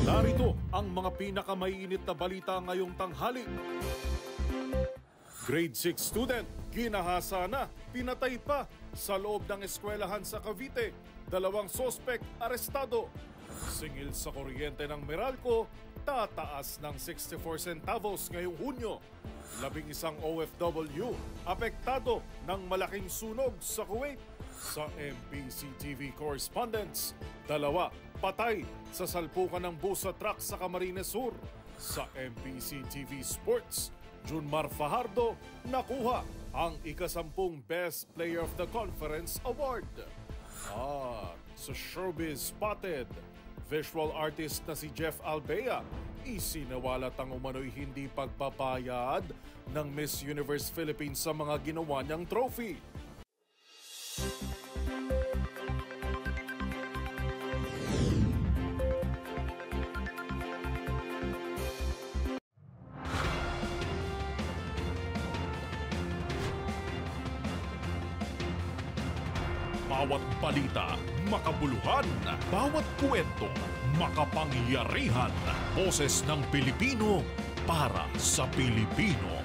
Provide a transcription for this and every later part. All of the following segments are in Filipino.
Narito ang mga pinakamaiinit na balita ngayong tanghali. Grade 6 student, ginahasa na, pinatay pa sa loob ng eskwelahan sa Cavite. 2 sospek arestado. Singil sa kuryente ng Meralco, tataas ng 64 centavos ngayong Hunyo. 11 OFW, apektado ng malaking sunog sa Kuwait. Sa MBC TV correspondents, 2 patay sa salpukan ng bus sa truck sa Camarines Sur. Sa MBC TV Sports, Junmar Fajardo nakuha ang ika-10 Best Player of the Conference Award. At sa Showbiz Spotted, visual artist na si Jeff Albea isinawalat ang umano'y hindi pagbabayad ng Miss Universe Philippines sa mga ginawa niyang trophy. Bawat balita, makabuluhan. Bawat kwento, makapangyarihan. Boses ng Pilipino para sa Pilipino.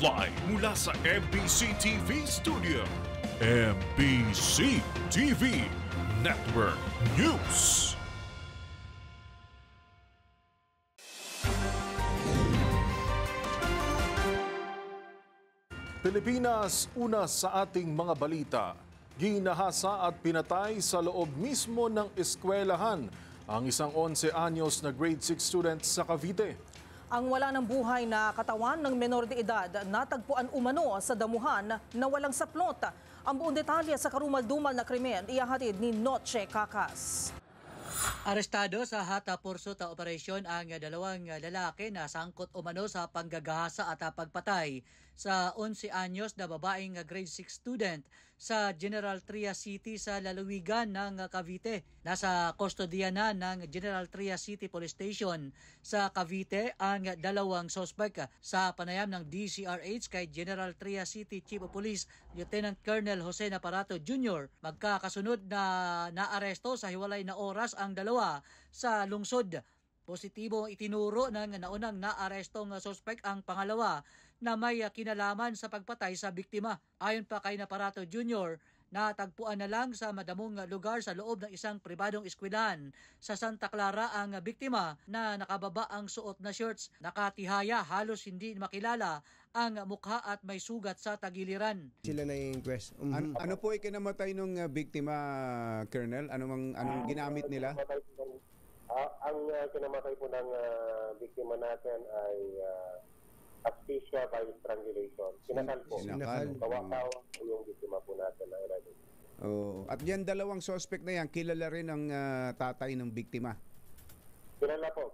Live mula sa MBC TV Studio. MBC TV Network News. Pilipinas, una sa ating mga balita. Ginahasa at pinatay sa loob mismo ng eskwelahan ang isang 11 anyos na grade 6 student sa Cavite. Ang wala ng buhay na katawan ng menor de edad natagpuan umano sa damuhan na walang saplot. Ang buong detalye sa karumal-dumal na krimen ihahatid ni Noche Cacas. Arestado sa hata-pursuit operasyon ang 2 lalaki na sangkot umano sa panggagahasa at pagpatay sa 11 anyos na babaeng grade 6 student sa General Trias City sa lalawigan ng Cavite. Nasa kustodiya na ng General Trias City Police Station sa Cavite ang 2 sospek sa panayam ng DCRH kay General Trias City Chief of Police Lieutenant Colonel Jose Naparato Jr. Magkakasunod na naaresto sa hiwalay na oras ang 2 sa lungsod. Positibo itinuro ng naunang naarestong sospek ang pangalawa na may kinalaman sa pagpatay sa biktima. Ayon pa kay Naparato Jr., natagpuan na lang sa madamong lugar sa loob ng isang pribadong eskwelahan sa Santa Clara ang biktima na nakababa ang suot na shorts. Nakatihaya, halos hindi makilala ang mukha at may sugat sa tagiliran. Sila na yung quest. Ano po ay kinamatay ng biktima, Colonel? Anong ginamit nila? Ang kinamatay po ng biktima natin ay asphyxia by strangulation. Sinakal po. Kawakaw yung biktima po natin na ilagay. Oh. At yan 2 suspect na yan, kilala rin ang tatay ng biktima? Kilala po.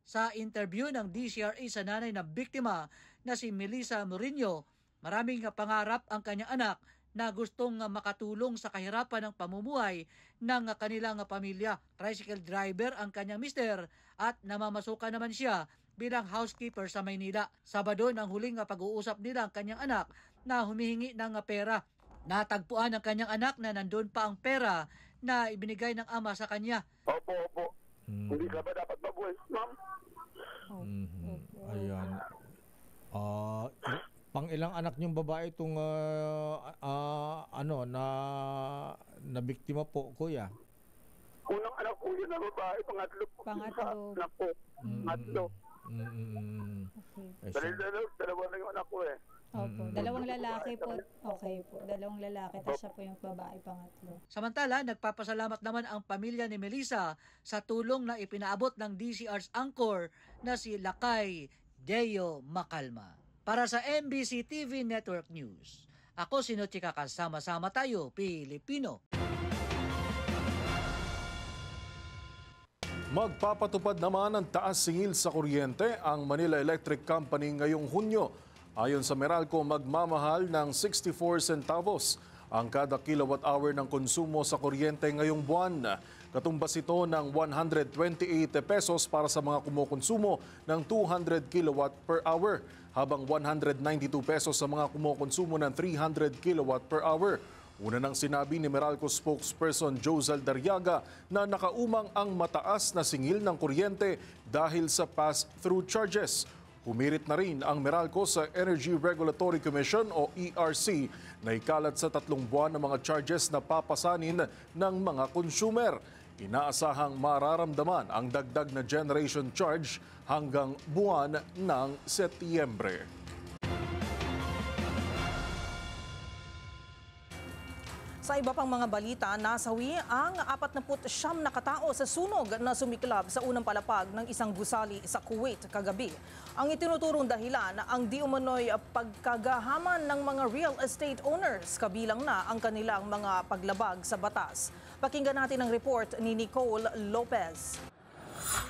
Sa interview ng DCRA sa nanay ng biktima na si Melissa Murillo, maraming pangarap ang kanyang anak na gustong makatulong sa kahirapan ng pamumuhay ng kanilang pamilya. Tricycle driver ang kanyang mister at namamasukan naman siya bilang housekeeper sa Maynila. Sabado nang huling pag-uusap nila ang kanyang anak na humihingi ng pera. Natagpuan ng kanyang anak na nandun pa ang pera na ibinigay ng ama sa kanya. Opo. Hindi ka ba dapat mabuhay, ma'am? Ayan. Pang ilang anak niyong babae itong na biktima po, kuya? Unang anak ko yun na babae, pangatlo. Anak ko. Pangatlo. Dalawa na yung anak ko eh. Opo, 2 lalaki po. Okay po, 2 lalaki, tapos siya po yung babae, pangatlo. Samantala, nagpapasalamat naman ang pamilya ni Melissa sa tulong na ipinaabot ng DCR's anchor na si Lakay Deo Macalma. Para sa MBC TV Network News, ako si Noche Cacas, sama-sama tayo, Pilipino. Magpapatupad naman ng taas singil sa kuryente ang Manila Electric Company ngayong Hunyo. Ayon sa Meralco, magmamahal ng 64 centavos ang kada kilowatt-hour ng konsumo sa kuryente ngayong buwan. Katumbas ito ng 128 pesos para sa mga kumukonsumo ng 200 kilowatt per hour, habang 192 pesos sa mga kumukonsumo ng 300 kilowatt per hour. Una nang sinabi ni Meralco spokesperson Josel Daryaga na nakaumang ang mataas na singil ng kuryente dahil sa pass-through charges. Humirit na rin ang Meralco sa Energy Regulatory Commission o ERC na ikalat sa 3 buwan ng mga charges na papasanin ng mga consumer. Inaasahang mararamdaman ang dagdag na generation charge hanggang buwan ng Setyembre. Sa iba pang mga balita, nasawi ang 49 na katao sa sunog na sumiklab sa unang palapag ng isang gusali sa Kuwait kagabi. Ang itinuturong dahilan ang di umano'y pagkagahaman ng mga real estate owners, kabilang na ang kanilang mga paglabag sa batas. Pakinggan natin ang report ni Nicole Lopez.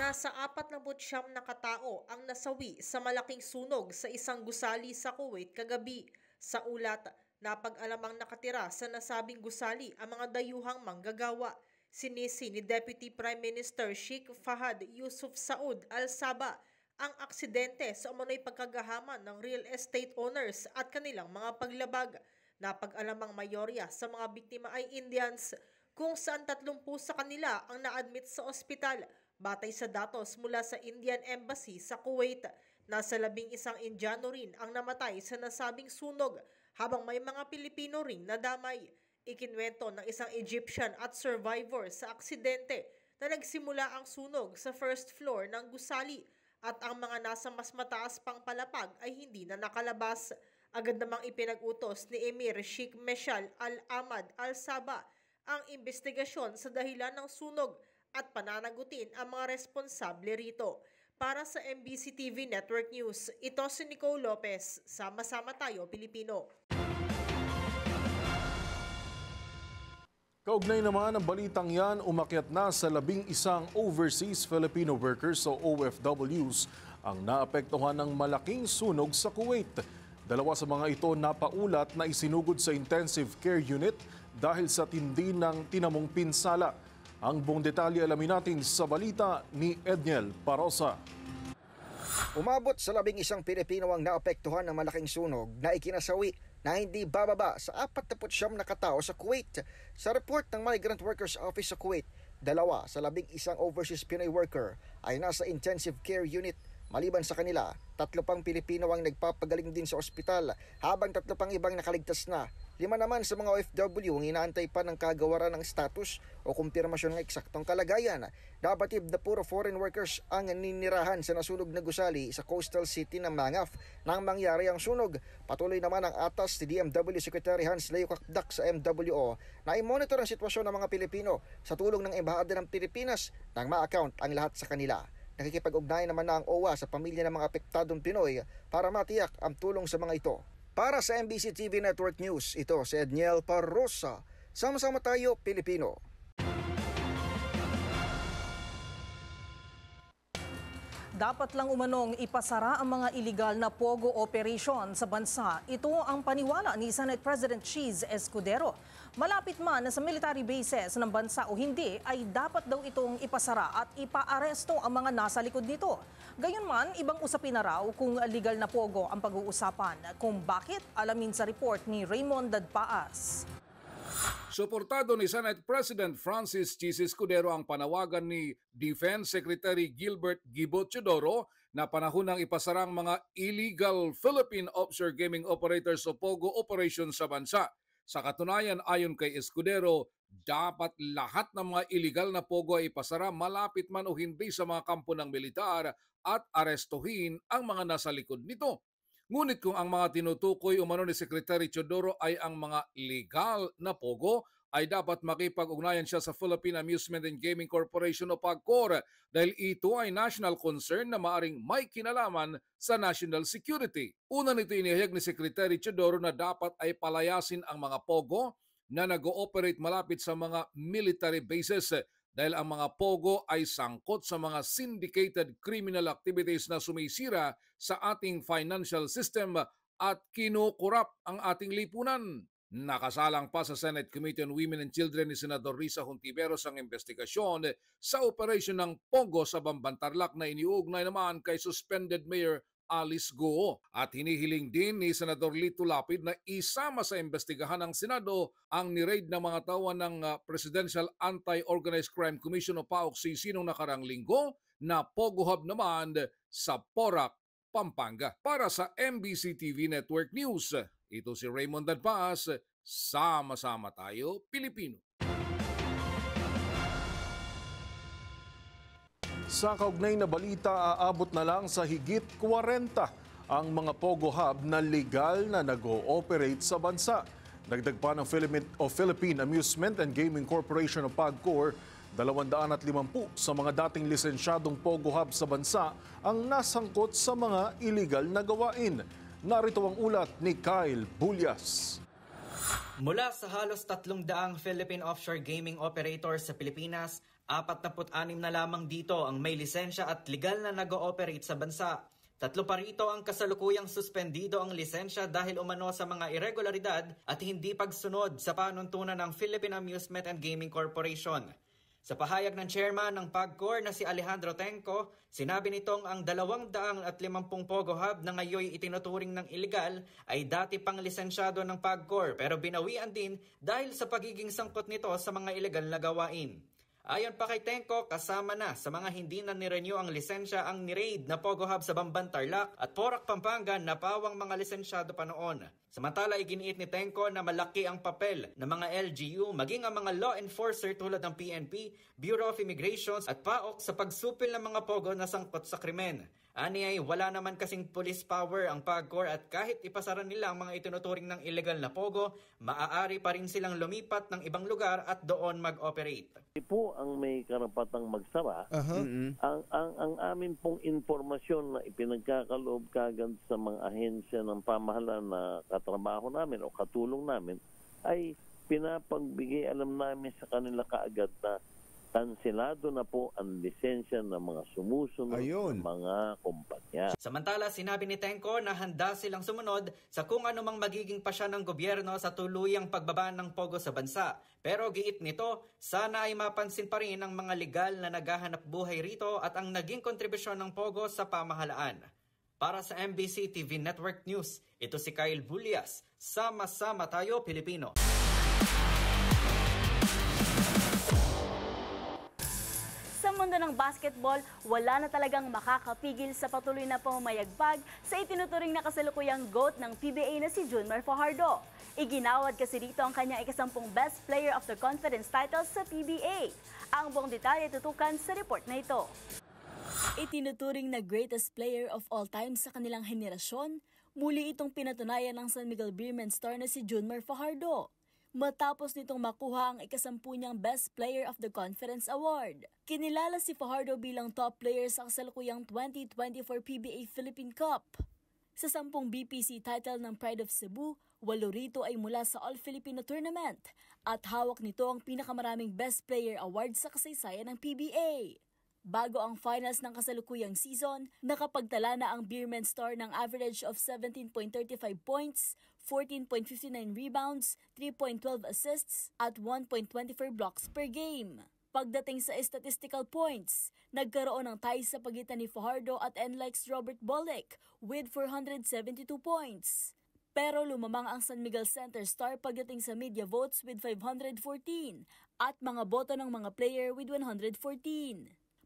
Nasa 49 na katao ang nasawi sa malaking sunog sa isang gusali sa Kuwait kagabi. Sa ulat, napag-alamang nakatira sa nasabing gusali ang mga dayuhang manggagawa. Sinisi ni Deputy Prime Minister Sheikh Fahad Yusuf Saud Al-Sabah ang aksidente sa umano'y pagkagahaman ng real estate owners at kanilang mga paglabag. Napag-alamang mayorya sa mga biktima ay Indians, kung saan 30 sa kanila ang na-admit sa ospital. Batay sa datos mula sa Indian Embassy sa Kuwait, nasa 11 Indiano rin ang namatay sa nasabing sunog, habang may mga Pilipino ring nadamay. Ikinwento ng isang Egyptian at survivor sa aksidente na nagsimula ang sunog sa first floor ng gusali at ang mga nasa mas mataas pang palapag ay hindi na nakalabas. Agad namang ipinag-utos ni Emir Sheikh Meshal Al-Ahmad Al-Sabah ang investigasyon sa dahilan ng sunog at pananagutin ang mga responsable rito. Para sa MBC TV Network News, ito si Nicole Lopez. Sama-sama tayo, Pilipino. Kaugnay naman ang balitang yan, umakyat na sa 11 overseas Filipino workers o OFWs ang naapektuhan ng malaking sunog sa Kuwait. 2 sa mga ito napaulat na isinugod sa intensive care unit dahil sa tindi ng tinamong pinsala. Ang buong detalye alamin natin sa balita ni Edniel Parosa. Umabot sa 11 Pilipino ang naapektuhan ng malaking sunog na ikinasawi na hindi bababa sa 49 na katao sa Kuwait. Sa report ng Migrant Workers Office sa Kuwait, 2 sa 11 overseas Pinoy worker ay nasa intensive care unit. Maliban sa kanila, 3 pang Pilipino ang nagpapagaling din sa ospital, habang 3 pang ibang nakaligtas na. 5 naman sa mga OFW ang inaantay pa ng kagawaran ng status o kumpirmasyon ng eksaktong kalagayan. Nabatid na puro foreign workers ang ninirahan sa nasunog na gusali sa coastal city ng Mangaf nang mangyari ang sunog. Patuloy naman ang atas ni DMW Secretary Hans Leo Kakdak sa MWO na i-monitor ang sitwasyon ng mga Pilipino sa tulong ng Embahada ng Pilipinas nang ma-account ang lahat sa kanila. Nakikipag-ugnayan naman na ang OWA sa pamilya ng mga apektadong Pinoy para matiyak ang tulong sa mga ito. Para sa MBC TV Network News, ito si Edniel Parosa. Sama-sama tayo, Pilipino. Dapat lang umanong ipasara ang mga iligal na pogo operation sa bansa. Ito ang paniwala ni Senate President Cheese Escudero. Malapit man sa military bases ng bansa o hindi, ay dapat daw itong ipasara at ipaaresto ang mga nasa likod nito. Gayunman, ibang usapin na raw kung legal na pogo ang pag-uusapan. Kung bakit, alamin sa report ni Raymond Dadpaas. Suportado ni Senate President Francis Cheese Escudero ang panawagan ni Defense Secretary Gilbert Gibo Teodoro na panahon ng ipasarang mga illegal Philippine offshore gaming operators o POGO operations sa bansa. Sa katunayan, ayon kay Escudero, dapat lahat ng mga illegal na POGO ay ipasara malapit man o hindi sa mga kampo ng militar at arestuhin ang mga nasa likod nito. Ngunit kung ang mga tinutukoy umano ni Secretary Teodoro ay ang mga legal na POGO, ay dapat makipag-ugnayan siya sa Philippine Amusement and Gaming Corporation o PAGCOR dahil ito ay national concern na maaring may kinalaman sa national security. Una nito inihayag ni Secretary Teodoro na dapat ay palayasin ang mga POGO na nag-ooperate malapit sa mga military bases dahil ang mga POGO ay sangkot sa mga syndicated criminal activities na sumisira sa ating financial system at kinukurap ang ating lipunan. Nakasalang pa sa Senate Committee on Women and Children ni Senador Risa Hontiveros ang investigasyon sa operasyon ng POGO sa Bambantarlac na iniugnay naman kay suspended Mayor Alice Go. At hinihiling din ni Senador Lito Lapid na isama sa investigahan ng Senado ang niraid ng mga tauhan ng Presidential Anti-Organized Crime Commission o PAOK-CC noong nakarang linggo na Pogo Hub naman sa Porac, Pampanga. Para sa MBC TV Network News, ito si Raymond Dadpaz, sama-sama tayo Pilipino. Sa kaugnay na balita, aabot na lang sa higit 40 ang mga Pogo Hub na legal na nag-ooperate sa bansa. Dagdag pa ng Philippine Amusement and Gaming Corporation o PAGCOR, 250 sa mga dating lisensyadong Pogo Hub sa bansa ang nasangkot sa mga illegal na gawain. Narito ang ulat ni Kyle Bulyas. Mula sa halos 300 Philippine offshore gaming operators sa Pilipinas, 46 na lamang dito ang may lisensya at legal na nag-ooperate sa bansa. 3 pa rito ang kasalukuyang suspendido ang lisensya dahil umano sa mga irregularidad at hindi pagsunod sa panuntunan ng Philippine Amusement and Gaming Corporation. Sa pahayag ng chairman ng PAGCOR na si Alejandro Tenco, sinabi nitong ang 250 Pogo Hub na ngayon itinuturing ng illegal ay dati pang lisensyado ng PAGCOR pero binawian din dahil sa pagiging sangkot nito sa mga illegal na gawain. Ayon pa kay Tenco, kasama na sa mga hindi na nirenew ang lisensya ang niraid na Pogo Hub sa Bamban, Tarlac at Porac, Pampanga na pawang mga lisensyado pa noon. Samantala, iginiit ni Tenco na malaki ang papel ng mga LGU maging ang mga law enforcer tulad ng PNP, Bureau of Immigration at PAOK sa pagsupil ng mga Pogo na sangkot sa krimen. Ani ay wala naman kasing police power ang PAGCOR at kahit ipasara nila ang mga itinuturing ng illegal na Pogo, maaari pa rin silang lumipat ng ibang lugar at doon mag-operate. Po ang may karapatang magsara, ang amin pong informasyon na ipinagkakaloob kagad sa mga ahensya ng pamahalaan na katrabaho namin o katulong namin ay pinapagbigay alam namin sa kanila kaagad na kanselado na po ang lisensya ng mga sumusunod ng mga kumpanya. Samantala, sinabi ni Tenco na handa silang sumunod sa kung anumang magiging pasya ng gobyerno sa tuluyang pagbaba ng Pogo sa bansa. Pero giit nito, sana ay mapansin pa rin ang mga legal na naghahanap buhay rito at ang naging kontribusyon ng Pogo sa pamahalaan. Para sa MBC TV Network News, ito si Kyle Bulyas. Sama-sama tayo Pilipino. Sa mundo ng basketball, wala na talagang makakapigil sa patuloy na pamayagbag sa itinuturing na kasalukuyang GOAT ng PBA na si Junmar Fajardo. Iginawad kasi dito ang kanyang ikasampung Best Player of the Conference title sa PBA. Ang buong detalye tutukan sa report na ito. Itinuturing na greatest player of all time sa kanilang henerasyon, muli itong pinatunayan ng San Miguel Beermen star na si Junmar Fajardo. Matapos nitong makuha ang ikasampu niyang Best Player of the Conference Award. Kinilala si Fajardo bilang top player sa kasalukuyang 2024 PBA Philippine Cup. Sa 10 BPC title ng Pride of Cebu, 8 rito ay mula sa All-Filipino Tournament at hawak nito ang pinakamaraming Best Player Award sa kasaysayan ng PBA. Bago ang finals ng kasalukuyang season, nakapagtala na ang Beermen star ng average of 17.35 points, 14.59 rebounds, 3.12 assists, at 1.24 blocks per game. Pagdating sa statistical points, nagkaroon ng tie sa pagitan ni Fajardo at NLEX Robert Bolek with 472 points. Pero lumamang ang San Miguel Center star pagdating sa media votes with 514 at mga boto ng mga player with 114.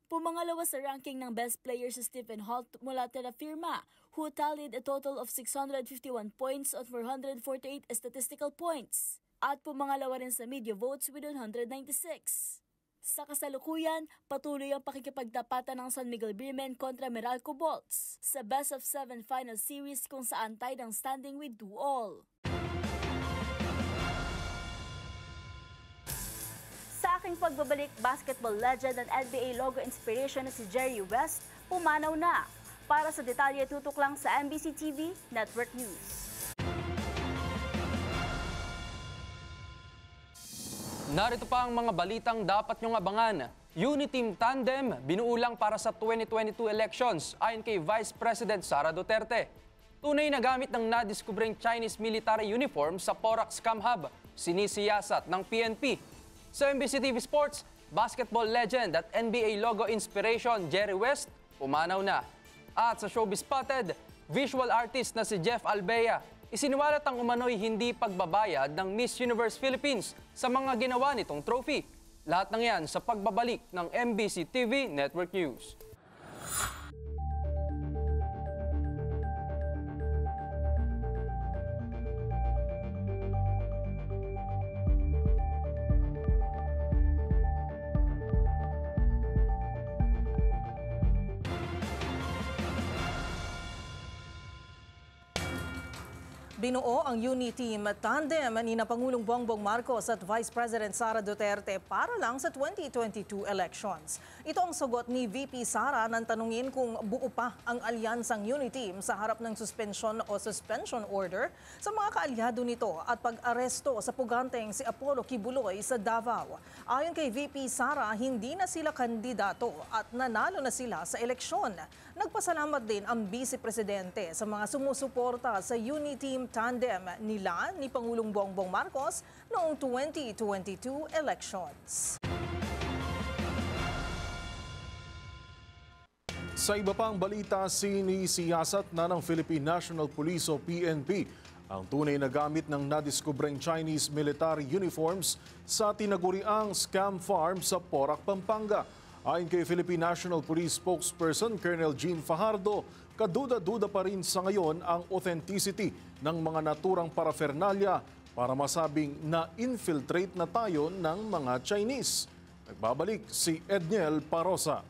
Pumangalawa sa ranking ng best player sa Stephen Holt mula Terra Firma, who tallied a total of 651 points on 448 statistical points. At pumangalawa rin sa media votes with 196. Sa kasalukuyan, patuloy ang pakikipagtapatan ng San Miguel Beermen kontra Meralco Bolts sa Best of 7 Final Series kung saan tied ang standing with 2-all. Sa aking pagbabalik, basketball legend at NBA logo inspiration na si Jerry West, pumanaw na. Para sa detalye, tutok lang sa MBC TV Network News. Narito pa ang mga balitang dapat nyong abangan. Uniteam Tandem, binuulang para sa 2022 elections ayon kay Vice President Sara Duterte. Tunay na gamit ng nadiskubreng Chinese military uniform sa Porac Scam Hub, sinisiyasat ng PNP. Sa MBC TV Sports, basketball legend at NBA logo inspiration Jerry West, pumanaw na. At sa Showbiz Spotted, visual artist na si Jeff Albea. Isiniwalat ang umano'y hindi pagbabayad ng Miss Universe Philippines sa mga ginawa nitong trophy. Lahat ng yan sa pagbabalik ng MBC TV Network News. Binuo ang UNI-team tandem ni na Pangulong Bongbong Marcos at Vice President Sara Duterte para lang sa 2022 elections. Ito ang sagot ni VP Sara nang tanungin kung buo pa ang alyansang UNI-team sa harap ng suspension order sa mga kaalyado nito at pag-aresto sa puganteng si Apollo Kibuloy sa Davao. Ayon kay VP Sara, hindi na sila kandidato at nanalo na sila sa eleksyon. Nagpasalamat din ang Vice Presidente sa mga sumusuporta sa UNI-team tandem nila ni Pangulong Bongbong Marcos noong 2022 elections. Sa iba pang balita, sinisiyasat na ng Philippine National Police o PNP ang tunay na gamit ng nadiskubreng Chinese military uniforms sa tinaguriang scam farm sa Porac, Pampanga. Ayon kay Philippine National Police spokesperson Colonel Jean Fajardo, kaduda-duda pa rin sa ngayon ang authenticity ng mga naturang paraphernalia para masabing na-infiltrate na tayo ng mga Chinese. Nagbabalik si Edniel Parosa.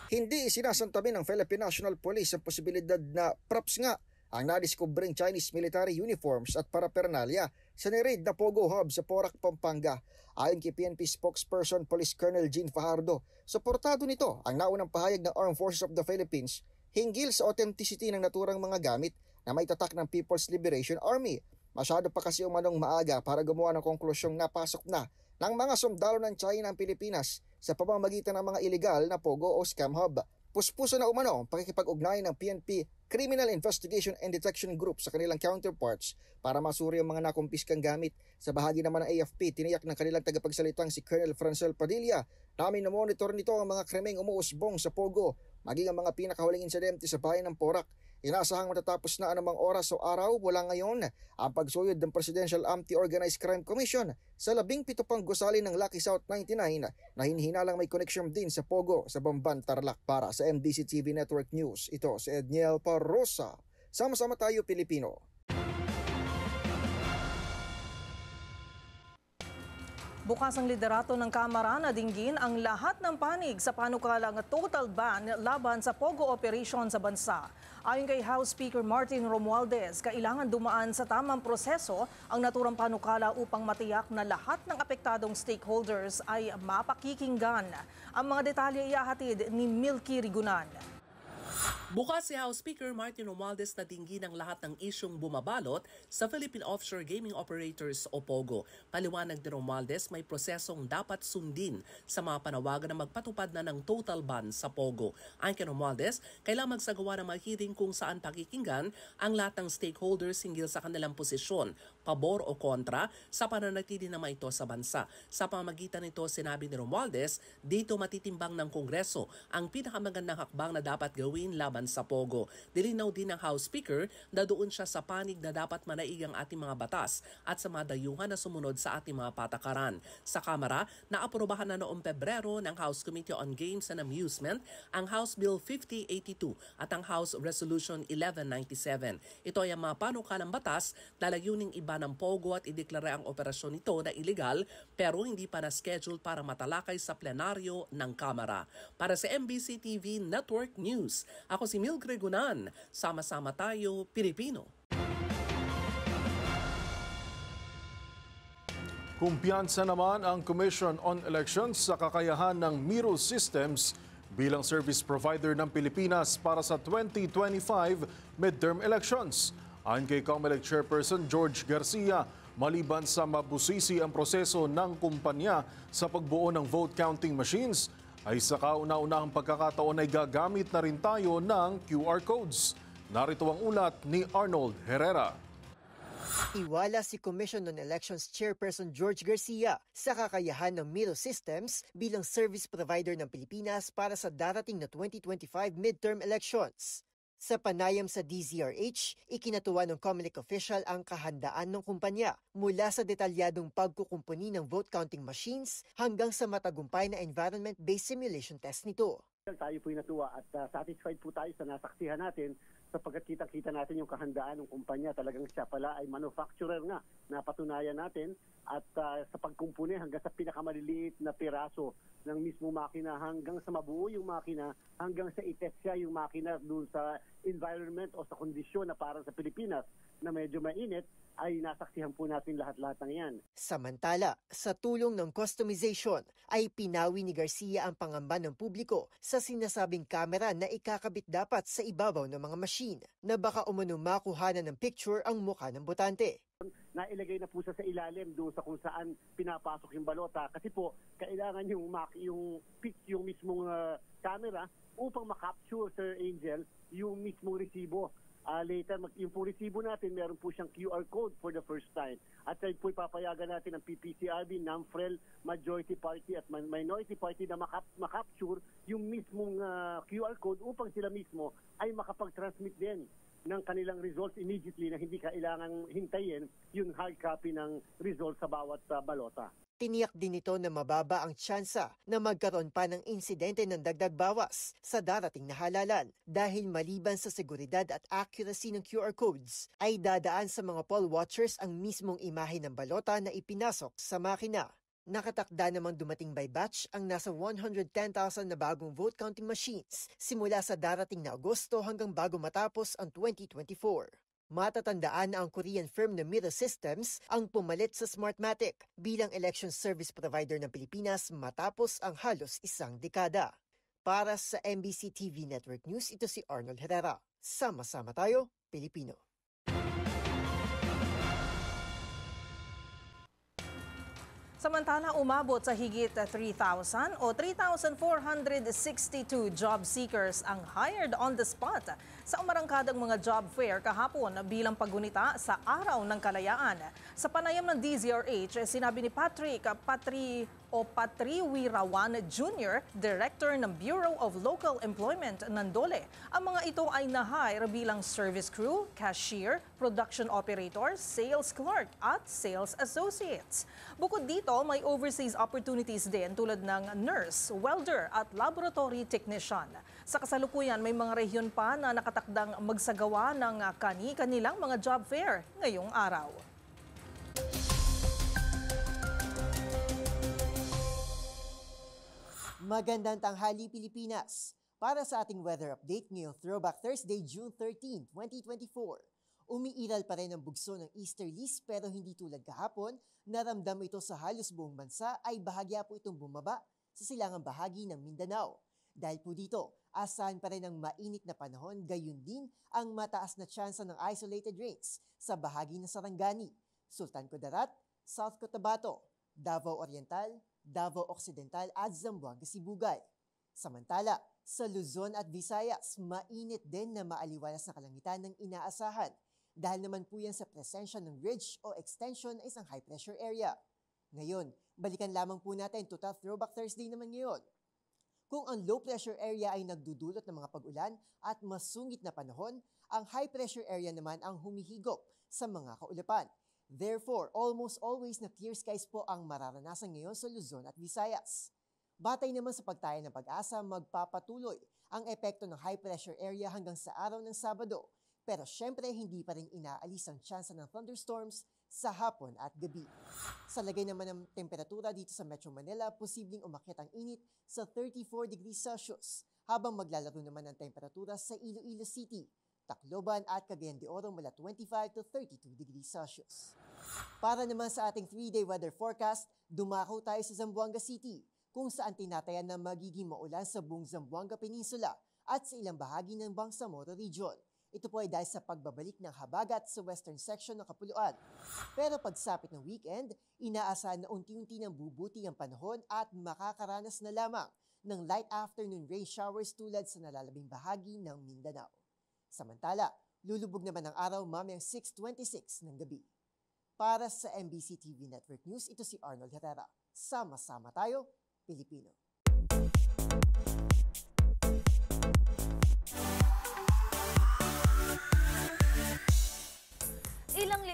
Hindi sinasantabi ng Philippine National Police ang posibilidad na props nga ang nadiskubring Chinese military uniforms at paraphernalia sa ni-raid na Pogo Hub sa Porac, Pampanga. Ayon kay PNP spokesperson Police Colonel Jean Fajardo, suportado nito ang naunang pahayag ng Armed Forces of the Philippines hinggil sa authenticity ng naturang mga gamit na may tatak ng People's Liberation Army. Masyado pa kasi umanong maaga para gumawa ng konklusyong napasok na ng mga sundalo ng China ang Pilipinas sa pamamagitan ng mga illegal na Pogo o Scam Hub. Puspuso na umano ang pakikipag-ugnayan ng PNP Criminal Investigation and Detection Group sa kanilang counterparts para masuri ang mga nakumpiskang gamit. Sa bahagi naman ng AFP, tiniyak ng kanilang tagapagsalitang si Colonel Francel Padilla namin na monitor nito ang mga krimeng umuusbong sa Pogo, maging ang mga pinakahuling insidente sa bayan ng Porac. Inasahang matatapos na anumang oras o araw mula ngayon ang pagsuyod ng Presidential Anti-Organized Crime Commission sa 17 pang gusali ng Lucky South 99 na hinihinalang may connection din sa Pogo sa Bamban, Tarlac. Para sa MBC TV Network News, ito si Edniel Parosa. Sama-sama tayo, Pilipino. Bukas ang liderato ng Kamara na dinggin ang lahat ng panig sa panukalang total ban laban sa Pogo operation sa bansa. Ayon kay House Speaker Martin Romualdez, kailangan dumaan sa tamang proseso ang naturang panukala upang matiyak na lahat ng apektadong stakeholders ay mapakikinggan. Ang mga detalye ihahatid ni Milky Rigunan. Bukas si House Speaker Martin Romualdez na dinggin ang lahat ng isyong bumabalot sa Philippine Offshore Gaming Operators o POGO. Paliwanag ni Romualdez, may prosesong dapat sundin sa mga panawagan na magpatupad na ng total ban sa POGO. Ayon kay Romualdez, kailangan magsagawa ng mga hearing kung saan pakikinggan ang lahat ng stakeholders hinggil sa kanilang posisyon, pabor o kontra sa pananatili na ito sa bansa. Sa pamamagitan nito, sinabi ni Romualdez, dito matitimbang ng Kongreso ang pinakamagandang hakbang na dapat gawin laban sa Pogo. Dilinaw din ng House Speaker na doon siya sa panig na dapat manaig ang ating mga batas at sa mga dayuhan na sumunod sa ating mga patakaran. Sa Kamara, naaprobahan na noong Pebrero ng House Committee on Games and Amusement ang House Bill 5082 at ang House Resolution 1197. Ito ay ang mga panukalang batas na layuning iba ng Pogo at ideklara ang operasyon nito na illegal pero hindi pa na-schedule para matalakay sa plenaryo ng Kamara. Para sa MBC TV Network News, ako si Milky Rigunan. Sama-sama tayo, Pilipino. Kumpiyansa naman ang Commission on Elections sa kakayahan ng Miro Systems bilang service provider ng Pilipinas para sa 2025 midterm elections. Ayon kay COMELEC Chairperson George Garcia, maliban sa mabusisi ang proseso ng kumpanya sa pagbuo ng vote counting machines, ay sa kauna-unahang pagkakataon ay gagamit na rin tayo ng QR codes. Narito ang ulat ni Arnold Herrera. Iwala si Commission on Elections Chairperson George Garcia sa kakayahan ng Miro Systems bilang service provider ng Pilipinas para sa darating na 2025 midterm elections. Sa panayam sa DZRH, ikinatuwa ng COMELEC official ang kahandaan ng kumpanya mula sa detalyadong pagkukumpuni ng vote counting machines hanggang sa matagumpay na environment-based simulation test nito. Tayo po'y natuwa at satisfied po tayo sa nasaksihan natin sapagkat kitang-kita natin yung kahandaan ng kumpanya. Talagang siya pala ay manufacturer nga. Napatunayan natin at sa pagkumpuni hanggang sa pinakamaliliit na piraso ng mismo makina hanggang sa mabuo yung makina hanggang sa itest siya yung makina dun sa environment o sa kondisyon na parang sa Pilipinas na medyo mainit ay nasaksihan po natin lahat-lahat ng yan. Samantala, sa tulong ng customization ay pinawi ni Garcia ang pangamba ng publiko sa sinasabing kamera na ikakabit dapat sa ibabaw ng mga machine na baka umano makuhanan ng picture ang mukha ng botante. Nailagay na po sa ilalim doon sa kung saan pinapasok yung balota kasi po kailangan yung mismong camera upang makapture, Sir Angel, yung mismong resibo. Later, yung po resibo natin, meron po siyang QR code for the first time. At tayo po ipapayagan natin ng PPCRB, NAMFREL, Majority Party at Minority Party na makapture yung mismong QR code upang sila mismo ay makapag-transmit din ng kanilang results immediately na hindi kailangang hintayin yung hard copy ng results sa bawat balota. Tiniyak din ito na mababa ang tsansa na magkaroon pa ng insidente ng dagdag bawas sa darating na halalan dahil maliban sa seguridad at accuracy ng QR codes ay dadaan sa mga poll watchers ang mismong imahe ng balota na ipinasok sa makina. Nakatakda namang dumating by batch ang nasa 110,000 na bagong vote counting machines simula sa darating na Agosto hanggang bago matapos ang 2024. Matatandaan na ang Korean firm na Miro Systems ang pumalit sa Smartmatic bilang election service provider ng Pilipinas matapos ang halos isang dekada. Para sa MBC TV Network News, ito si Arnold Herrera. Sama-sama tayo, Pilipino. Samantala, umabot sa higit 3,000 o 3,462 job seekers ang hired on the spot sa umarangkadang mga job fair kahapon bilang paggunita sa Araw ng Kalayaan. Sa panayam ng DZRH, sinabi ni Patri Wirawan Jr., Director ng Bureau of Local Employment ng DOLE. Ang mga ito ay na-hire bilang service crew, cashier, production operator, sales clerk at sales associates. Bukod dito, may overseas opportunities din tulad ng nurse, welder at laboratory technician. Sa kasalukuyan, may mga rehiyon pa na nakatakdang magsagawa ng kani-kanilang mga job fair ngayong araw. Magandang tanghali, Pilipinas! Para sa ating weather update ngayong Throwback Thursday, June 13, 2024. Umiiral pa rin ang bugso ng easterlies pero hindi tulad kahapon, naramdam ito sa halos buong bansa ay bahagya po itong bumaba sa silangang bahagi ng Mindanao. Dahil po dito, asahan pa rin ang mainit na panahon, gayon din ang mataas na tsansa ng isolated rains sa bahagi ng Sarangani, Sultan Kudarat, South Cotabato, Davao Oriental, Davao Occidental at Zamboanga Sibugay. Samantala, sa Luzon at Visayas, mainit din na maaliwalas na kalangitan ng inaasahan dahil naman po yan sa presensya ng ridge o extension ng isang high pressure area. Ngayon, balikan lamang po natin total Throwback Thursday naman ngayon. Kung ang low pressure area ay nagdudulot ng mga pag-ulan at masungit na panahon, ang high pressure area naman ang humihigop sa mga kaulapan. Therefore, almost always na clear skies po ang mararanasan ngayon sa Luzon at Visayas. Batay naman sa pagtaya ng pag-asa, magpapatuloy ang epekto ng high pressure area hanggang sa araw ng Sabado. Pero syempre, hindi pa rin inaalis ang tsansa ng thunderstorms sa hapon at gabi. Sa lagay naman ng temperatura dito sa Metro Manila, posibleng umakyat ang init sa 34 degrees Celsius, habang maglalaro naman ang temperatura sa Iloilo City, Tacloban at Cagayan de Oro mula 25 to 32 degrees Celsius. Para naman sa ating 3-day weather forecast, dumako tayo sa Zamboanga City, kung saan tinatayan na magiging maulan sa buong Zamboanga Peninsula at sa ilang bahagi ng Bangsamoro Region. Ito po ay dahil sa pagbabalik ng habagat sa western section ng Kapuluan. Pero pagsapit ng weekend, inaasahan na unti-unti nang bubuti ang panahon at makakaranas na lamang ng light afternoon rain showers tulad sa nalalabing bahagi ng Mindanao. Samantala, lulubog naman ang araw mamayang 6:26 ng gabi. Para sa MBC TV Network News, ito si Arnold Herrera. Sama-sama tayo, Pilipino.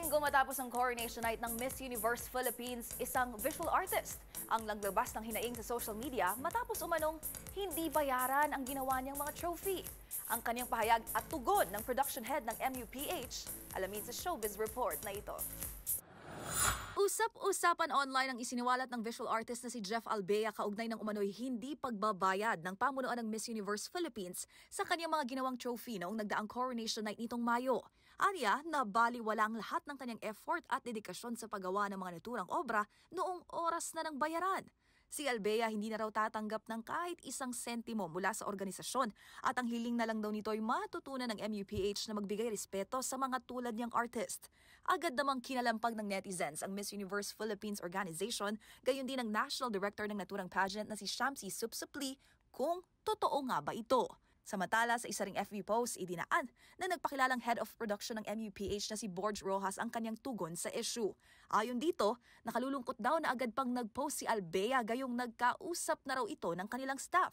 Linggo matapos ang coronation night ng Miss Universe Philippines, isang visual artist ang naglabas ng hinaing sa social media matapos umanong hindi bayaran ang ginawa niyang mga trophy. Ang kanyang pahayag at tugon ng production head ng MUPH, alamin sa Showbiz Report na ito. Usap-usapan online ang isiniwalat ng visual artist na si Jeff Albea kaugnay ng umano'y hindi pagbabayad ng pamunuan ng Miss Universe Philippines sa kanyang mga ginawang trophy noong nagdaang coronation night nitong Mayo. Anya, nabaliwala ang lahat ng kanyang effort at dedikasyon sa paggawa ng mga naturang obra noong oras na ng bayaran. Si Albea hindi na raw tatanggap ng kahit isang sentimo mula sa organisasyon at ang hiling na lang daw nito ay matutunan ng MUPH na magbigay respeto sa mga tulad niyang artist. Agad namang kinalampag ng netizens ang Miss Universe Philippines Organization, gayon din ang National Director ng naturang pageant na si Shamsi Supsupli kung totoo nga ba ito. Samantala, sa isa ring FB post, idinaan na nagpakilalang head of production ng MUPH na si Borge Rojas ang kanyang tugon sa issue. Ayon dito, nakalulungkot daw na agad pang nag-post si Albea gayong nagkausap na raw ito ng kanilang staff.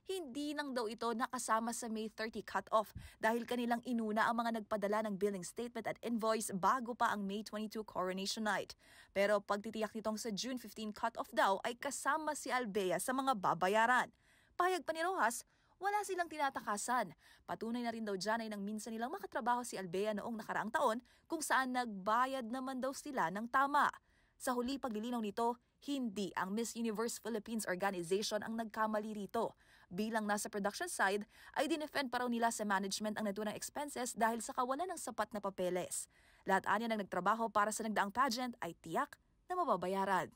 Hindi nang daw ito nakasama sa May 30 cut-off dahil kanilang inuna ang mga nagpadala ng billing statement at invoice bago pa ang May 22 coronation night. Pero pagtitiyak nitong sa June 15 cut-off daw ay kasama si Albea sa mga babayaran. Pahayag pa ni Rojas, wala silang tinatakasan. Patunay na rin daw dyan ay nang minsan nilang makatrabaho si Albea noong nakaraang taon kung saan nagbayad naman daw sila ng tama. Sa huli paglilinaw nito, hindi ang Miss Universe Philippines Organization ang nagkamali rito. Bilang nasa production side, ay dinefend pa raw nila sa management ang naturang expenses dahil sa kawalan ng sapat na papeles. Lahat anya ng nagtrabaho para sa nagdaang pageant ay tiyak na mababayaran.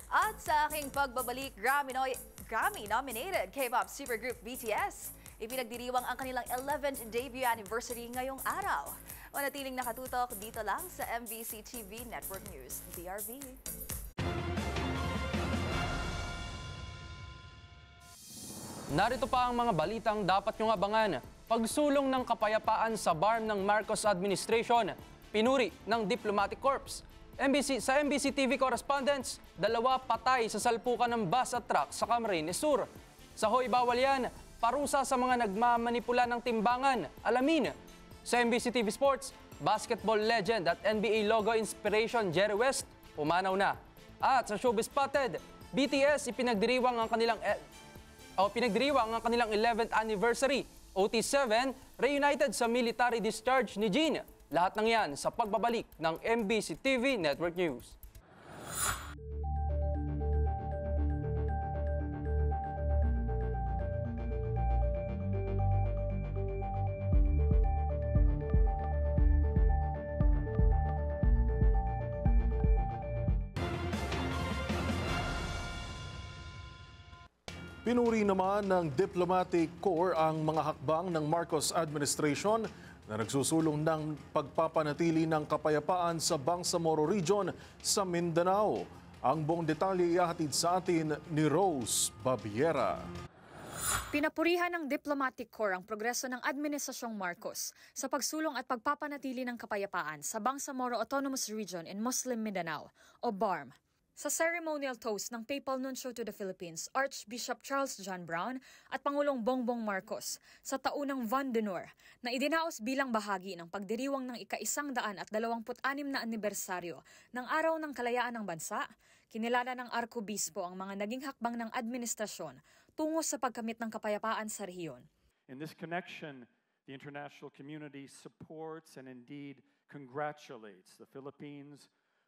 At sa aking pagbabalik, Grammy-nominated K-pop supergroup BTS, ipinagdiriwang ang kanilang 11th debut anniversary ngayong araw. Manatiling nakatutok dito lang sa MBC TV Network News, BRV. Narito pa ang mga balitang dapat niyong abangan. Pagsulong ng kapayapaan sa BARM ng Marcos Administration, pinuri ng Diplomatic Corps. Sa MBC TV correspondents, 2 patay sa salpukan ng bus at truck sa Camarines Sur. Sa Hoy Bawal Yan, parusa sa mga nagmamanipula ng timbangan. Alamin. Sa MBC TV Sports, basketball legend at NBA logo inspiration Jerry West pumanaw na. At sa Showbiz Spotted, BTS pinagdiriwang ang kanilang 11th anniversary. OT7 reunited sa military discharge ni Jean. Lahat ng yan sa pagbabalik ng MBC TV Network News. Pinuri naman ng Diplomatic Corps ang mga hakbang ng Marcos Administration na nagsusulong ng pagpapanatili ng kapayapaan sa Bangsamoro Region sa Mindanao. Ang buong detalye ihahatid sa atin ni Rose Babiera. Pinapurihan ng Diplomatic Corps ang progreso ng Administrasyong Marcos sa pagsulong at pagpapanatili ng kapayapaan sa Bangsamoro Autonomous Region in Muslim Mindanao o BARM. Sa ceremonial toast ng Papal Nuncio to the Philippines, Archbishop Charles John Brown at Pangulong Bongbong Marcos sa taunang Van d'Honor na idinaos bilang bahagi ng pagdiriwang ng ika-126 na anibersaryo ng Araw ng Kalayaan ng Bansa, kinilala ng Arkobispo ang mga naging hakbang ng administrasyon tungo sa pagkamit ng kapayapaan sa rehiyon. In this connection, the international community supports and indeed congratulates the Philippines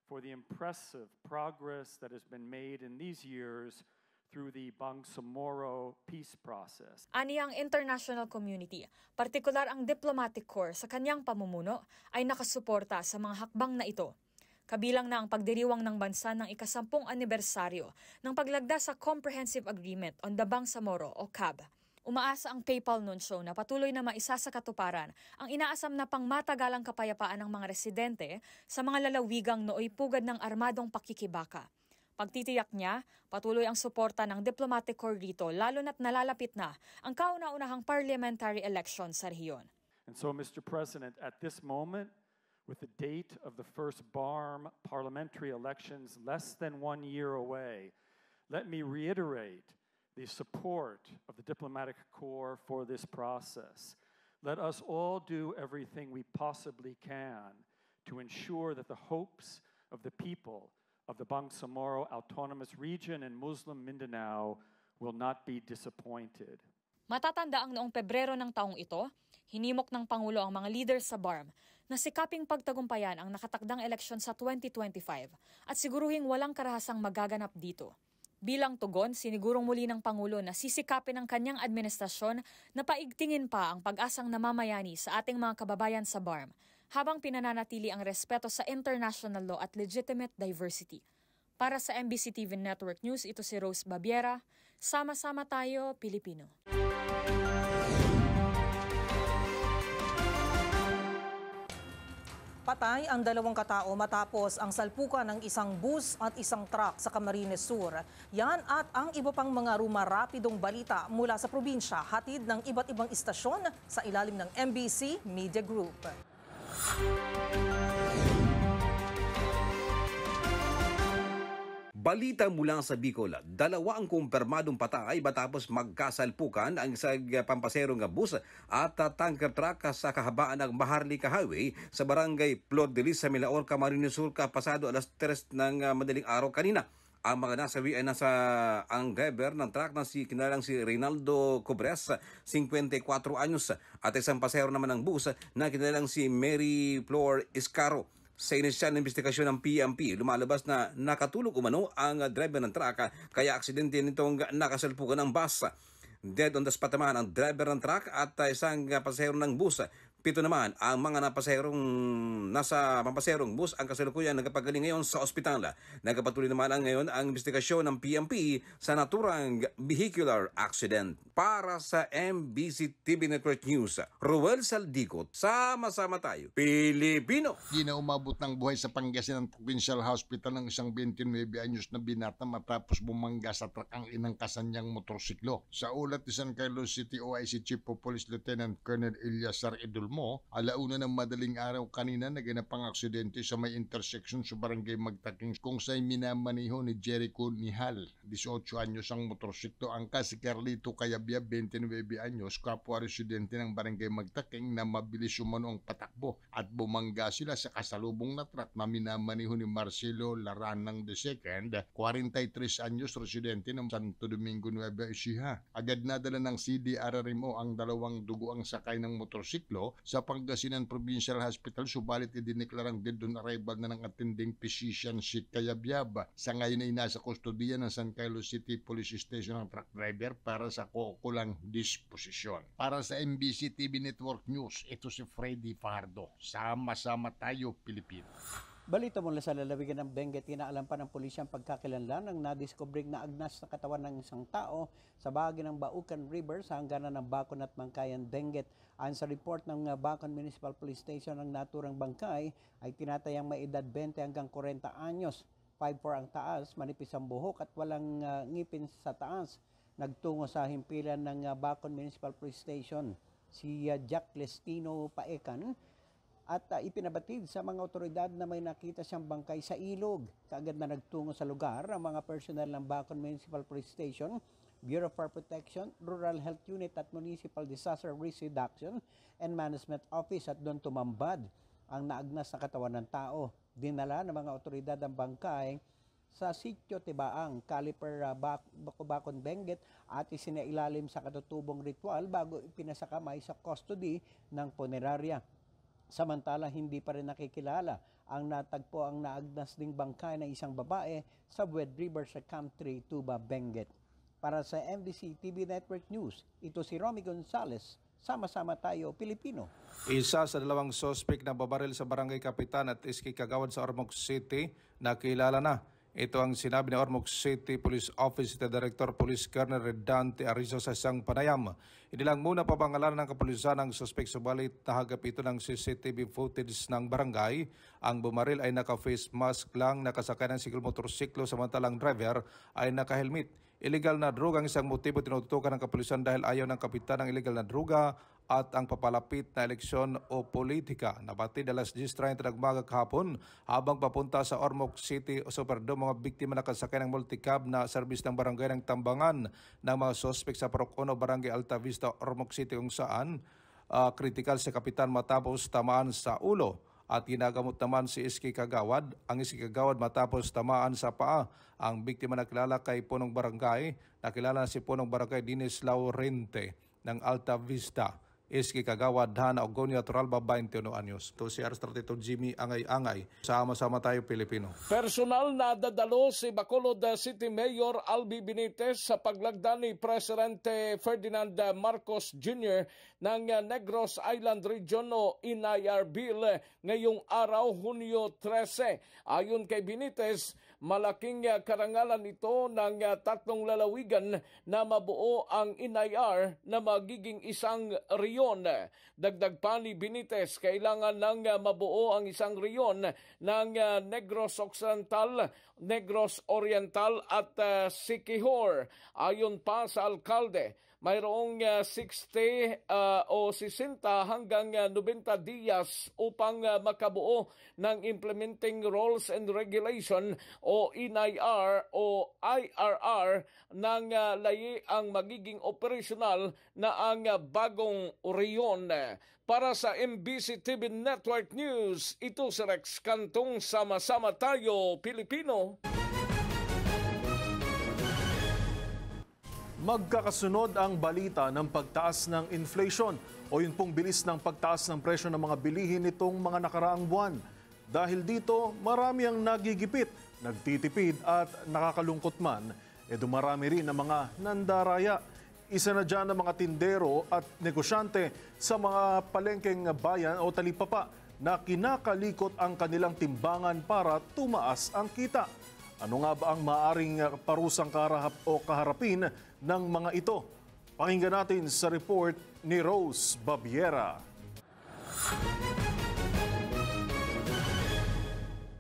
for the impressive progress that has been made in these years through the Bangsamoro peace process. Ani ang international community, partikular ang Diplomatic Corps sa kanyang pamumuno, ay nakasuporta sa mga hakbang na ito. Kabilang na ang pagdiriwang ng bansa ng ika-10 anibersaryo ng paglagda sa Comprehensive Agreement on the Bangsamoro o CAB. Umaasa ang Papal Nuncio na patuloy na maisa sa katuparan ang inaasam na pangmatagalang kapayapaan ng mga residente sa mga lalawigang nooy pugad ng armadong pakikibaka. Pagtitiyak niya, patuloy ang suporta ng Diplomatic Corps dito lalo na't nalalapit na ang kauna-unahang parliamentary election sa rehiyon. And so, Mr. President, at this moment, with the date of the first BARM parliamentary elections less than 1 year away, let me reiterate the support of the Diplomatic Corps for this process. Let us all do everything we possibly can to ensure that the hopes of the people of the Bangsamoro Autonomous Region and Muslim Mindanao will not be disappointed. Matatandaang noong Pebrero ng taong ito, hinimok ng Pangulo ang mga leaders sa BARM na sikaping pagtagumpayan ang nakatakdang eleksyon sa 2025 at siguruhing walang karahasang magaganap dito. Bilang tugon, sinigurong muli ng Pangulo na sisikapin ng kanyang administrasyon na paigtingin pa ang pag-asang namamayani sa ating mga kababayan sa BARM habang pinananatili ang respeto sa international law at legitimate diversity. Para sa MBC TV Network News, ito si Rose Babiera. Sama-sama tayo, Pilipino. Patay ang 2 katao matapos ang salpukan ng isang bus at isang truck sa Camarines Sur. Yan at ang iba pang mga rumarapidong balita mula sa probinsya, hatid ng iba't ibang istasyon sa ilalim ng MBC Media Group. Balita mula sa Bicol, 2 ang kumpirmadong patay matapos magkasalpukan ang isang pampaserong bus at tanker truck sa kahabaan ng Maharlika Highway sa barangay Flor de Lis sa Milaor, Camarines Sur, pasado alas 3 ng madaling araw kanina. Ang mga nasawi ay ang driver ng truck na kinalang si Reynaldo Cobres, 54 anyos, at isang pasahero naman ng bus na kinalang si Mary Flor Iscaro. Sa inisyal na investigasyon ng PNP, lumalabas na nakatulog umano ang driver ng truck kaya aksidente nitong nakasalpukan ng bus. Dead on the spot naman ang driver ng truck at isang pasahero ng bus. 7 naman ang mga nasa pampaserong bus ang kasalukuyan nagpagaling ngayon sa ospital. Nagpatuloy naman ngayon ang investigasyon ng PNP sa naturang vehicular accident. Para sa MBC TV Network News, Ruel Saldicot, sama-sama tayo, Pilipino. Di na umabot ng buhay sa Pangasinan Provincial Hospital ng isang 29 anyos na binata matapos bumangga sa truck ang inangkasan niyang motorsiklo. Sa ulat ni San Carlos City OIC Chief of Police Lieutenant Colonel Eliasar Idulmo, alauna ng madaling araw kanina naganap ang aksidente sa may intersection sa barangay Magtaking kung sa'y minamaniho ni Jericho Nihal, 18 anyos ang motorsiklo. Angka si Carlito Cayabia, 29 anyos, kapwa residente ng barangay Magtaking na mabilis umano ang patakbo at bumangga sila sa kasalubong na truck na minamaniho ni Marcelo Laranang II, 43 anyos, residente ng Santo Domingo, Nueva Ecija. Agad nadala ng CDRRMO ang 2 duguang sakay ng motorsiklo sa Pangasinan Provincial Hospital, subalit idineklarang dead on arrival na ng attending physician si Cayabyab. Sa ngayon ay nasa kustodiya ng San Carlos City Police Station ang truck driver para sa kulang disposisyon. Para sa MBC TV Network News, ito si Freddy Fajardo. Sama-sama tayo, Pilipino. Balita mula sa lalawigan ng Benguet, inaalam pa ng pulisya ang pagkakilanlan ng nadiskobring na agnas na katawan ng isang tao sa bahagi ng Baucan River sa hangganan ng Bacon at Mangkayan, Benguet. Ayon sa report ng Bacon Municipal Police Station, ang naturang bangkay ay tinatayang may edad 20 hanggang 40 anyos. 5'4" ang taas, manipis ang buhok at walang ngipin sa taas. Nagtungo sa himpilan ng Bacon Municipal Police Station si Jack Lestino Paekan at ipinabatid sa mga otoridad na may nakita siyang bangkay sa ilog. Kaagad na nagtungo sa lugar ang mga personnel ng Bacon Municipal Police Station, Bureau of Fire Protection, Rural Health Unit at Municipal Disaster Risk Reduction and Management Office at doon tumambad ang naagnas na katawan ng tao. Dinala ng mga otoridad ang bangkay sa Sitio Tibaang, Caliper, Bacon, Benguet at isinailalim sa katutubong ritual bago ipinasakamay sa custody ng punerarya. Samantala, hindi pa rin nakikilala ang natagpo ang naagnas ding bangkay ng isang babae sa Bued River sa Camp 3, Tuba, Benguet. Para sa MBC TV Network News, ito si Romy Gonzales. Sama-sama tayo, Pilipino. Isa sa 2 sospek na babaril sa Barangay Kapitan at SK Kagawad sa Ormoc City nakilala na. Ito ang sinabi ni Ormoc City Police Office Director Police Colonel Redante Arizo sa isang panayam. Inilang muna pabangalanan ng kapulisan ng suspek, subalit nahagap ito ng CCTV footage ng barangay. Ang bumaril ay naka-face mask lang, nakasakay ng siklo motorsiklo, samantalang driver ay naka-helmet. Illegal na droga ang isang motibo tinututukan ng kapulisan dahil ayaw ng kapitan ng illegal na droga at ang papalapit na eleksyon o politika. Nabatid alas 10:30 ng umaga kahapon habang papunta sa Ormoc City o Superdome, mga biktima nakasakay ng multicab na service ng barangay ng Tambangan ng mga sospek sa Parok 1, Barangay Alta Vista, Ormoc City, kung saan kritikal si Kapitan matapos tamaan sa ulo. At ginagamot naman si Iski Kagawad. Ang Iski Kagawad matapos tamaan sa paa. Ang biktima nakilala kay Punong Barangay. Nakilala si Punong Barangay Dinis Laurente ng Alta Vista. Iski Kagawad, Hana Ogonio, Turalba, 21 anyos. Ito si Arstrateto Jimmy Angay-Angay. Sama-sama tayo Pilipino. Personal na dadalo si Bacolod City Mayor Albi Benitez sa paglagda ni Presidente Ferdinand Marcos Jr. ng Negros Island Region o INAIR Bill ngayong araw, Hunyo 13. Ayon kay Benitez, malaking karangalan ito ng tatlong lalawigan na mabuo ang INAIR na magiging isang riyon. Dagdag pa ni Benitez, kailangan nang mabuo ang isang riyon ng Negros Occidental, Negros Oriental at Siquijor. Ayon pa sa alkalde, mayroong 60 o 60 hanggang 90 dias upang makabuo ng Implementing Rules and Regulation o INAIR o IRR ng layi ang magiging operational na ang bagong riyon. Para sa MBC TV Network News, ito si Rex Cantong, Sama-sama Tayo Pilipino. Magkakasunod ang balita ng pagtaas ng inflation o yun pong bilis ng pagtaas ng presyo ng mga bilihin nitong mga nakaraang buwan. Dahil dito, marami ang nagigipit, nagtitipid at nakakalungkot man, dumarami rin ang mga nandaraya. Isa na dyan ang mga tindero at negosyante sa mga palengkeng bayan o talipapa na kinakalikot ang kanilang timbangan para tumaas ang kita. Ano nga ba ang maaring parusang kaharapin ng mga ito? Pakinggan natin sa report ni Rose Babiera.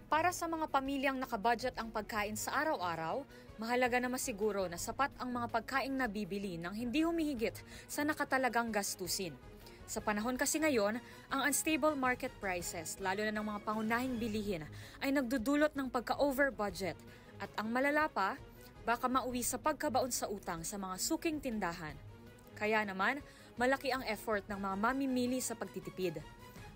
Para sa mga pamilyang nakabudget ang pagkain sa araw-araw, mahalaga na masiguro na sapat ang mga pagkaing nabibili nang hindi humihigit sa nakatalagang gastusin. Sa panahon kasi ngayon, ang unstable market prices, lalo na ng mga pangunahing bilihin, ay nagdudulot ng pagka-over budget. At ang malala pa, baka mauwi sa pagkabaon sa utang sa mga suking tindahan. Kaya naman, malaki ang effort ng mga mamimili sa pagtitipid.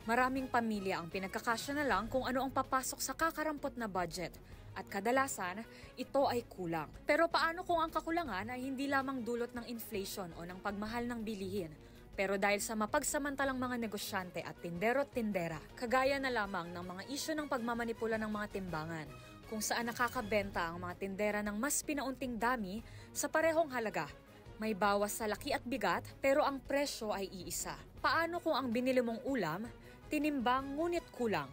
Maraming pamilya ang pinagkakasya na lang kung ano ang papasok sa kakarampot na budget. At kadalasan, ito ay kulang. Pero paano kung ang kakulangan ay hindi lamang dulot ng inflation o ng pagmahal ng bilihin? Pero dahil sa mapagsamantalang mga negosyante at tindero-tindera, kagaya na lamang ng mga isyu ng pagmamanipula ng mga timbangan, kung saan nakakabenta ang mga tindera ng mas pinaunting dami sa parehong halaga. May bawas sa laki at bigat pero ang presyo ay iisa. Paano kung ang binili mong ulam, tinimbang ngunit kulang?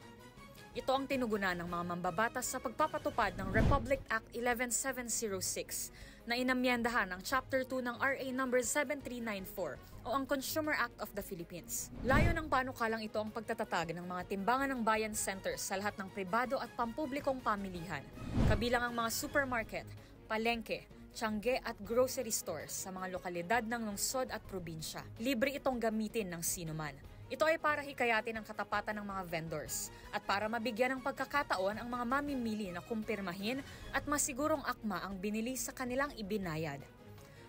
Ito ang tinugunan ng mga mambabatas sa pagpapatupad ng Republic Act 11706 na inamyendahan ng Chapter 2 ng RA No. 7394 o ang Consumer Act of the Philippines. Layo ng panukalang ito ang pagtatatag ng mga timbangan ng bayan centers sa lahat ng pribado at pampublikong pamilihan, kabilang ang mga supermarket, palengke, tiyangge at grocery stores sa mga lokalidad ng lungsod at probinsya. Libre itong gamitin ng sinuman. Ito ay para hikayatin ang katapatan ng mga vendors at para mabigyan ng pagkakataon ang mga mamimili na kumpirmahin at masigurong akma ang binili sa kanilang ibinayad.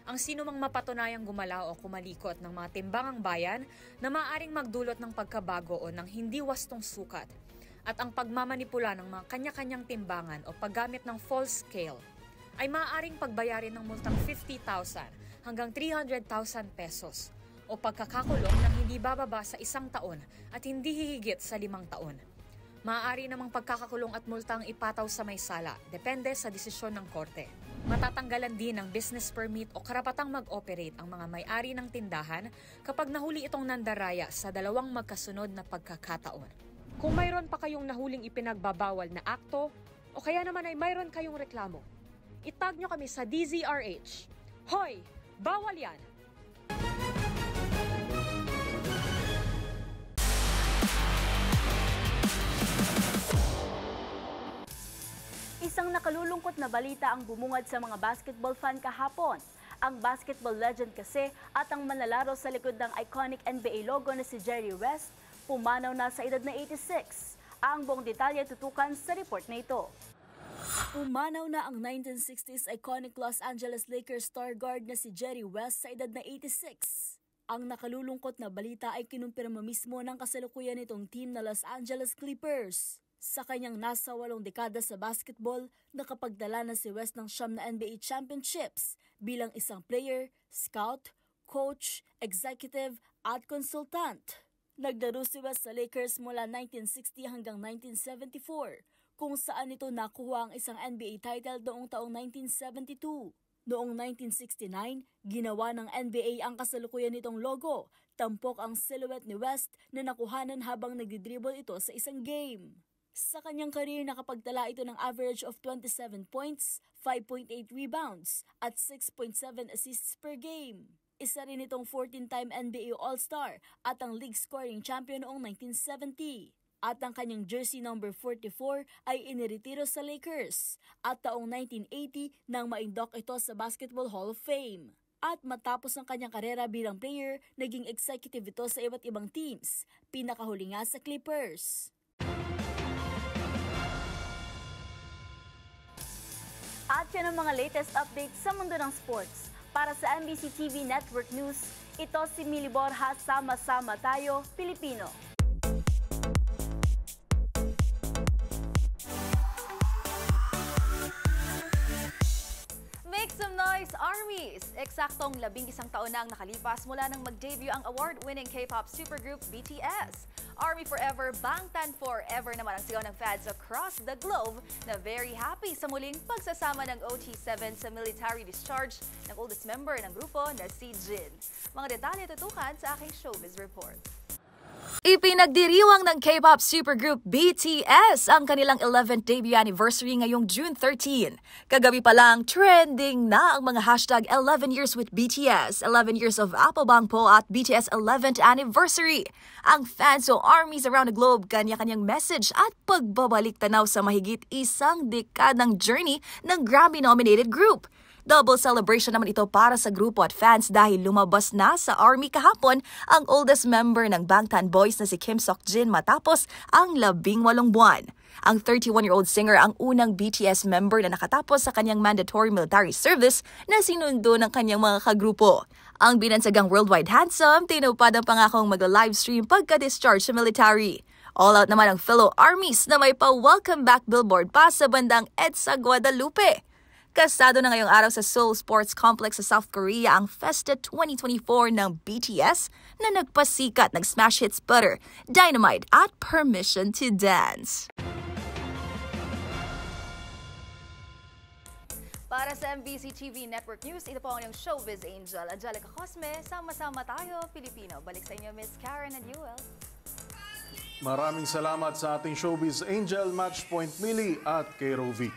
Ang sinumang mapatunayang gumalaw o kumalikot ng mga timbangang bayan na maaaring magdulot ng pagkabago o ng hindi wastong sukat at ang pagmamanipula ng mga kanya-kanyang timbangan o paggamit ng false scale ay maaaring pagbayarin ng multang 50,000 hanggang 300,000 pesos o pagkakakulong ng hindi bababa sa 1 taon at hindi hihigit sa 5 taon. Maaari namang pagkakakulong at multang ipataw sa may sala, depende sa desisyon ng korte. Matatanggalan din ng business permit o karapatang mag-operate ang mga may-ari ng tindahan kapag nahuli itong nandaraya sa 2 magkasunod na pagkakataon. Kung mayroon pa kayong nahuling ipinagbabawal na akto o kaya naman ay mayroon kayong reklamo, itag nyo kami sa DZRH. Hoy! Bawal yan! Isang nakalulungkot na balita ang bumungad sa mga basketball fan kahapon. Ang basketball legend kasi at ang manlalaro sa likod ng iconic NBA logo na si Jerry West, pumanaw na sa edad na 86. Ang buong detalye tutukan sa report na ito. Pumanaw na ang 1960s iconic Los Angeles Lakers star guard na si Jerry West sa edad na 86. Ang nakalulungkot na balita ay kinumpirma mismo ng kasalukuyan nitong team na Los Angeles Clippers. Sa kanyang nasa 8 dekada sa basketball, nakapagdala na si West ng 9 na NBA championships bilang isang player, scout, coach, executive at consultant. Naglaro si West sa Lakers mula 1960 hanggang 1974, kung saan ito nakuha ang isang NBA title noong taong 1972. Noong 1969, ginawa ng NBA ang kasalukuyan nitong logo. Tampok ang silhouette ni West na nakuhanan habang nagdidribble ito sa isang game. Sa kanyang career, nakapagtala ito ng average of 27 points, 5.8 rebounds, at 6.7 assists per game. Isa rin itong 14-time NBA All-Star at ang league scoring champion noong 1970. At ang kanyang jersey number 44 ay iniretiro sa Lakers at taong 1980 nang ma-induct ito sa Basketball Hall of Fame. At matapos ang kanyang karera bilang player, naging executive ito sa iba't ibang teams, pinakahuli nga sa Clippers. At yan ang mga latest updates sa mundo ng sports. Para sa MBC TV Network News, ito si Mili Borja, Sama-sama Tayo, Pilipino. Make some noise, ARMYs! Eksaktong 11 taon na ang nakalipas mula nang mag-debut ang award-winning K-pop supergroup BTS. ARMY Forever, Bangtan Forever naman ang sigaw ng fans across the globe na very happy sa muling pagsasama ng OT7 sa military discharge ng oldest member ng grupo na si Jin. Mga detalye tutukan sa aking showbiz report. Ipinagdiriwang ng K-pop supergroup BTS ang kanilang 11th debut anniversary ngayong June 13. Kagabi pa lang, trending na ang mga hashtag 11 years with BTS, 11 years of Apobangpo at BTS 11th anniversary. Ang fans o ARMYs around the globe kanya-kanyang message at pagbabalik tanaw sa mahigit isang dekadang journey ng Grammy-nominated group. Double celebration naman ito para sa grupo at fans dahil lumabas na sa ARMY kahapon ang oldest member ng Bangtan Boys na si Kim Seokjin matapos ang 18 buwan. Ang 31-year-old singer ang unang BTS member na nakatapos sa kanyang mandatory military service na sinundo ng kanyang mga kagrupo. Ang binansagang worldwide handsome, tinupad ang pangakong mag-livestream pagka-discharge sa military. All out naman ang fellow ARMYs na may pa-welcome back billboard pa sa bandang EDSA Guadalupe. Kasado na ngayong araw sa Seoul Sports Complex sa South Korea ang Festa 2024 ng BTS na nagpasikat ng smash hits Butter, Dynamite at Permission to Dance. Para sa MBC TV Network News, ito po ang inyong showbiz angel, Angelica Cosme. Sama-sama tayo, Pilipino. Balik sa inyo, Miss Karen and Yuel. Maraming salamat sa ating showbiz angel, Matchpoint Millie at kay Rovi.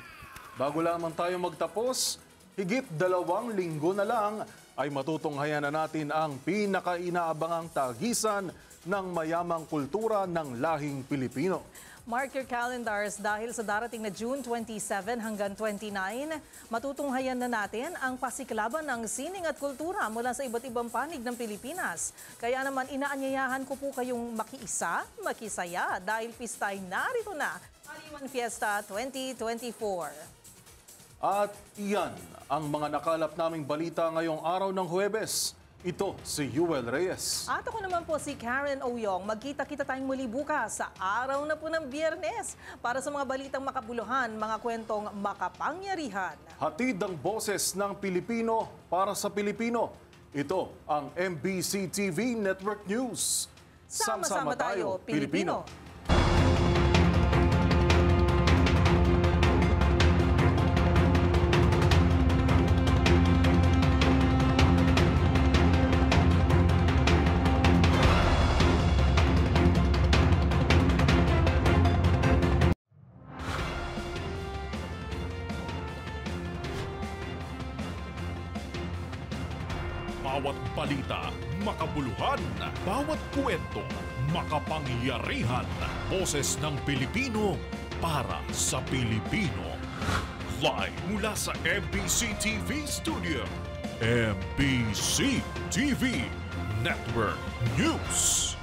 Bago lamang tayo magtapos, higit 2 linggo na lang ay matutunghayan na natin ang pinaka-inaabangang tagisan ng mayamang kultura ng lahing Pilipino. Mark your calendars dahil sa darating na June 27 hanggang 29, matutunghayan na natin ang pasiklaban ng sining at kultura mula sa iba't ibang panig ng Pilipinas. Kaya naman inaanyayahan ko po kayong makiisa, makisaya dahil pistay narito na Aliwan Fiesta 2024. At iyan ang mga nakalap naming balita ngayong araw ng Huwebes. Ito si Yuel Reyes. At ako naman po si Karen Oyong. Magkita-kita tayong muli bukas sa araw na po ng Biyernes para sa mga balitang makabuluhan, mga kwentong makapangyarihan. Hatid ang boses ng Pilipino para sa Pilipino. Ito ang MBC TV Network News. Sama-sama tayo, Pilipino. Bawat balita, makabuluhan. Bawat kwento, makapangyarihan. Boses ng Pilipino para sa Pilipino. Live mula sa MBC TV Studio. MBC TV Network News.